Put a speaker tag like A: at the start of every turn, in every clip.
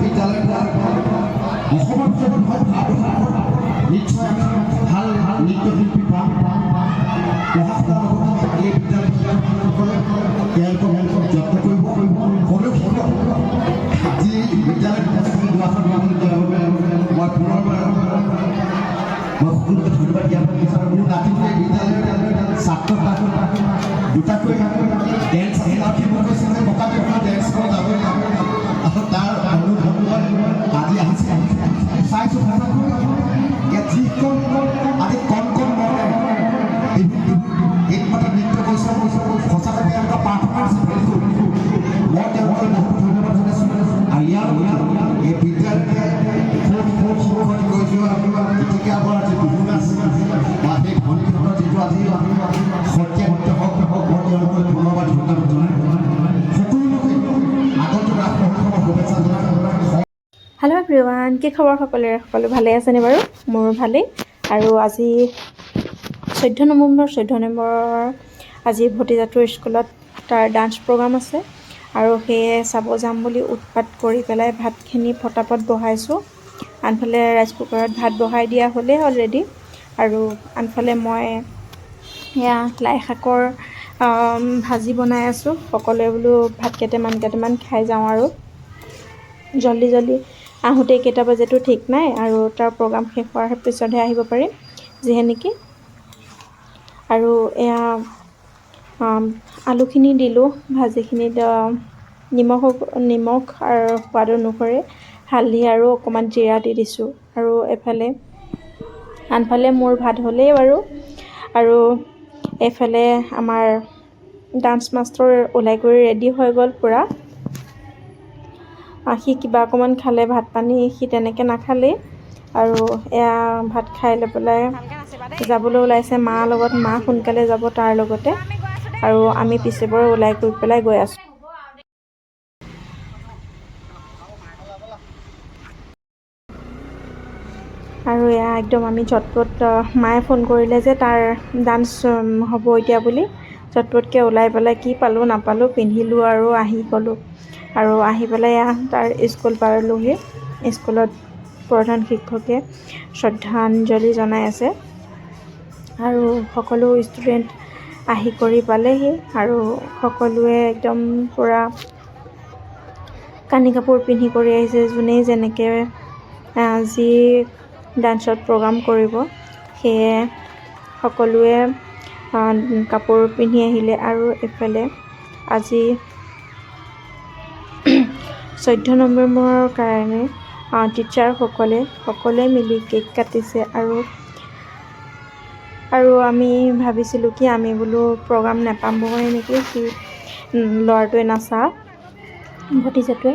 A: বিদ্যালয় অসমৰ ভিতৰত নিশ্চয় আমি ভাল নৃত্যশিল্পী পাম পঢ়া শুনাৰ লগতে এই বিদ্যালয়সকলে তেওঁলোকক যত্ন কৰিব হ'লেও আজি বিদ্যালয়ত দুআষাৰ দিয়াৰ বাবে মই পুনৰবাৰ মই সকলোকে ধন্যবাদ জ্ঞাপন বিচাৰোঁ মোৰ নাতিটোৱে বিদ্যালয়ৰ ছাত্ৰ দুটাকৈ ডেন্স আছে মই কৈছোঁ যে মকা ডেন্স কৰা যাবই আৰু তাৰ অনুভৱ আজি আহিছে চাইছোঁ ইয়াত যিখন আজি কণ মনে একমাত্ৰ নৃত্য কৈছে সঁচাকৈ তেওঁলোকৰ পাৰফৰ্মেঞ্চ ভেৰি গুড মই তেওঁলোকৰ বহুত ধন্যবাদ জনাইছোঁ আৰু ইয়াৰ এই বিদ্যালয়তে শিক্ষক গৈ যোৱা গীতিকা বৰা যি বিহু নাচ বা সেই ভণ্টিহঁতৰ যিটো আজি সত্ৰীয়া নৃত্য হওক মই তেওঁলোকক ধন্যবাদ জনাই সকলোকে আগন্তুক ৰাস মহোৎসৱৰ শুভেচ্ছা জনাই।
B: হেল্ল' এভৰিৱান, কি খবৰ সকলোৰে? সকলো ভালেই আছেনে বাৰু? মোৰো ভালেই। আৰু আজি 14 নৱেম্বৰ আজি ভতিজাটোৰ স্কুলত তাৰ ডান্স প্ৰগ্ৰাম আছে আৰু সেয়ে চাব যাম বুলি উৎপাত কৰি পেলাই ভাতখিনি ফটাফট বহাইছোঁ। আনফালে ৰাইচ কুকাৰত ভাত বহাই দিয়া হ'লেই অলৰেডি আৰু আনফালে মই এয়া লাই শাকৰ ভাজি বনাই আছোঁ। সকলোৱে বোলো ভাত কেইটামান খাই যাওঁ আৰু জল্দি আহোঁতে কেইটা বাজেতো ঠিক নাই আৰু তাৰ প্ৰগ্ৰাম শেষ হোৱাৰ পিছতহে আহিব পাৰিম যিহে নেকি। আৰু এয়া আলুখিনি দিলোঁ ভাজিখিনিত নিমখ আৰু সোৱাদ অনুসৰি হালধি আৰু অকণমান জিৰা দি দিছোঁ। আৰু আনফালে মোৰ ভাত হ'লেই বাৰু। আৰু এইফালে আমাৰ ডান্স মাষ্টৰ ওলাই কৰি ৰেডি হৈ গ'ল পূৰা। সি কিবা অকণমান খালে, ভাত পানী সি তেনেকৈ নাখালেই আৰু এয়া ভাত খাই লৈ পেলাই যাবলৈ ওলাইছে মাৰ লগত। মা সোনকালে যাব তাৰ লগতে আৰু আমি পিছেপৰে ওলাই কৰি পেলাই গৈ আছোঁ। আৰু এয়া একদম আমি ঝটপট মায়ে ফোন কৰিলে যে তাৰ ডান্স হ'ব এতিয়া বুলি ঝটপটকৈ ওলাই পেলাই কি পালোঁ নাপালোঁ পিন্ধিলোঁ আৰু আহি গ'লোঁ। আৰু আহি পেলাই এয়া তাৰ স্কুল পালোঁহি। স্কুলত প্ৰধান শিক্ষকে শ্ৰদ্ধাঞ্জলি জনাই আছে আৰু সকলো ষ্টুডেণ্ট আহি কৰি পালেহি আৰু সকলোৱে একদম পূৰা কানি কাপোৰ পিন্ধি কৰি আহিছে। যোনেই যেনেকৈ যি ডান্সত প্ৰগ্ৰাম কৰিব সেয়ে সকলোৱে কাপোৰ পিন্ধি আহিলে। আৰু এইফালে আজি 14 নৱেম্বৰৰ কাৰণে সকলোৱে মিলি কেক কাটিছে আৰু আমি ভাবিছিলোঁ কি আমি বোলো প্ৰগ্ৰাম নাপাবই নেকি সি ল'ৰাটোৱে নাচা ভতিজাটোৱে।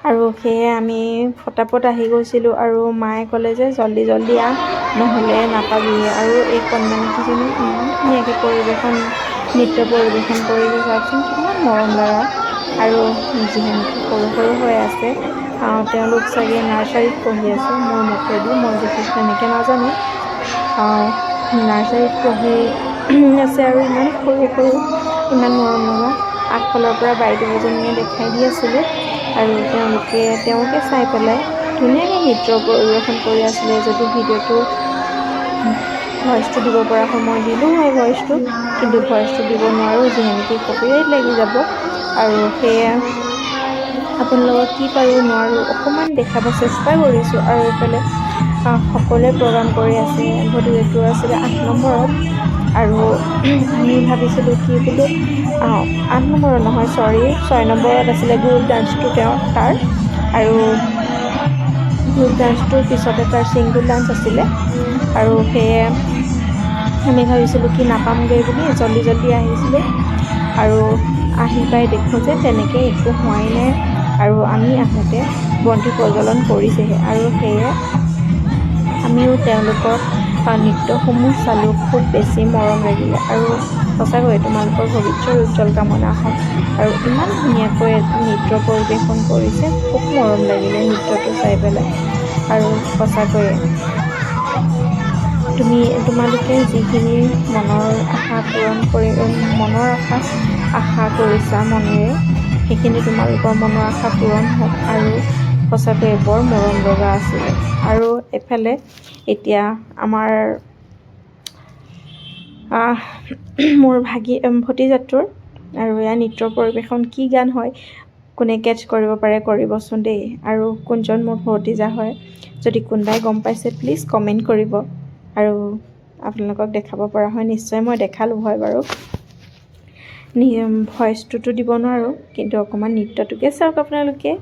B: আৰু সেয়ে আমি ফটাফট আহি গৈছিলোঁ আৰু মায়ে ক'লে যে জল্দি আহ নহ'লে নাপাবি। আৰু এই কণমানিকেইজনী ইমান ধুনীয়াকৈ নৃত্য পৰিৱেশন কৰিছে চাওকচোন, কিমান মৰম লগা। আৰু যিহেতু সৰু হৈ আছে তেওঁলোক চাগে নাৰ্চাৰীত পঢ়ি আছে মোৰ মতেদি, মই বিশেষ তেনেকৈ নাজানো। নাৰ্চাৰীত পঢ়ি আছে আৰু ইমান সৰু ইমান মৰম লগা। আগফালৰ পৰা বাইদেউ এজনীয়ে দেখাই দি আছিলে আৰু তেওঁকে চাই পেলাই ধুনীয়াকৈ নৃত্য পৰিৱেশন কৰি আছিলে। যদি ভিডিঅ'টো ভইচটো দিব পৰা হয় মই দিলোঁ হয় ভইচটো, কিন্তু ভইচটো দিব নোৱাৰোঁ যিহেতু কপিৰাইট লাগি যাব। আৰু সেয়ে আপোনালোকক কি পাৰোঁ নোৱাৰোঁ অকণমান দেখাব চেষ্টা কৰিছোঁ। আৰু এইফালে সকলোৱে প্ৰগ্ৰাম কৰি আছে। ভতিজাটো আছিলে 8 নম্বৰত আৰু আমি ভাবিছিলোঁ কি বোলো 8 নম্বৰত নহয় 6 নম্বৰত আছিলে গ্ৰুপ ডান্সটো তাৰ। আৰু গ্ৰুপ ডান্সটোৰ পিছতে তাৰ ছিংগল ডান্স আছিলে আৰু সেয়ে আমি ভাবিছিলোঁ কি নাপামগৈ বুলি জল্দি আহিছিলোঁ। আৰু আহি পাই দেখোঁ যে তেনেকৈ একো হোৱাই নাই আৰু আমি আহোঁতে বন্তি প্ৰজ্বলন কৰিছেহে। আৰু সেয়ে আমিও তেওঁলোকৰ নৃত্যসমূহ চালোঁ, খুব বেছি মৰম লাগিলে। আৰু সঁচাকৈ তোমালোকৰ ভৱিষ্যত উজ্জ্বল কামনা হওক। আৰু ইমান ধুনীয়াকৈ নৃত্য পৰিৱেশন কৰিছে, খুব মৰম লাগিলে নৃত্যটো চাই পেলাই। আৰু সঁচাকৈয়ে তোমালোকে যিখিনি মনৰ আশা কৰিছা মনেৰে, সেইখিনি তোমালোকৰ মনৰ আশা পূৰণ হওক। আৰু সঁচাকৈ বৰ মৰম লগা আছিলে। আৰু এফালে এতিয়া আমাৰ মোৰ ভতিজাটোৰ আৰু এয়া নৃত্য পৰিৱেশন কি গান হয়, কোনে কেটচ কৰিব পাৰে কৰিবচোন দেই। আৰু কোনজন মোৰ ভতিজা হয়, যদি কোনোবাই গম পাইছে প্লিজ কমেণ্ট কৰিব। আৰু আপোনালোকক দেখাব পৰা হয় নিশ্চয় মই দেখালোঁ হয় বাৰু। ভইচটোতো দিব নোৱাৰোঁ, কিন্তু অকণমান নৃত্যটোকে চাওক আপোনালোকে।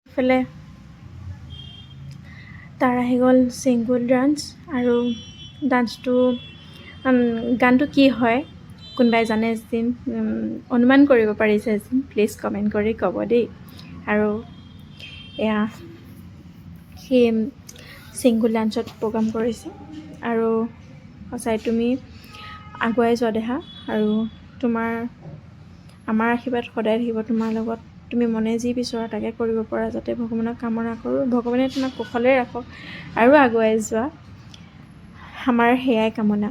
B: এইফালে তাৰ আহি গ'ল ছিংগুল ডান্স। আৰু ডান্সটো গানটো কি হয় কোনোবাই জানে যদি অনুমান কৰিব পাৰিছে যদি প্লিজ কমেণ্ট কৰি ক'ব দেই। আৰু এয়া সেই ছিংগুল ডান্সত প্ৰগ্ৰাম কৰিছে। আৰু সঁচাই তুমি আগুৱাই যোৱা দেখা। আৰু আমাৰ আশীৰ্বাদ সদায় থাকিব তোমাৰ লগত। তুমি মনে যি বিচৰা তাকে কৰিব পৰা যাতে ভগৱানক কামনা কৰোঁ। ভগৱানে তোমাক কুশলে ৰাখক আৰু আগুৱাই যোৱা, আমাৰ সেয়াই কামনা।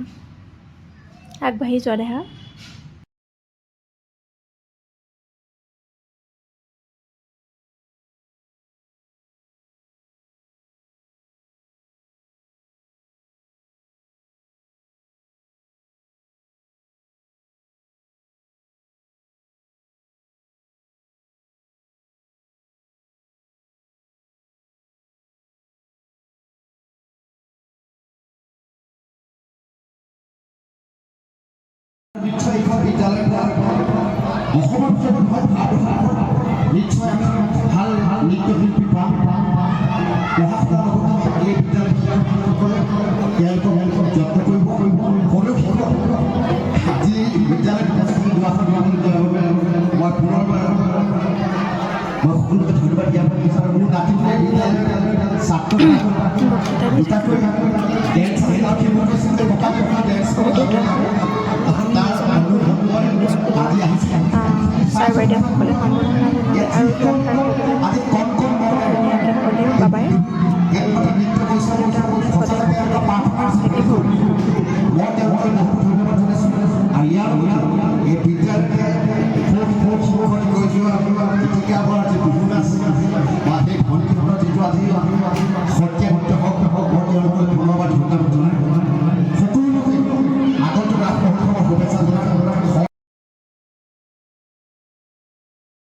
B: আগবাঢ়ি যোৱা দেখা।
A: নিশ্চয় এইখন বিদ্যালয় অসমৰ ভিতৰত নিশ্চয় আমি ভাল নৃত্যশিল্পী পাম। পঢ়া শুনাৰ লগতে এই বিদ্যালয়সকলে তেওঁলোকক যত্ন কৰিব। সকলো শিক্ষক আজি বিদ্যালয়ত দুআষাৰ মই পুনৰবাৰ মই সকলোকে ধন্যবাদ জ্ঞাপন বিচাৰোঁ। মোৰ নাতিটোৱে বিদ্যালয়ৰ ছাত্ৰ দুটাকৈ ডেন্স ডেন্স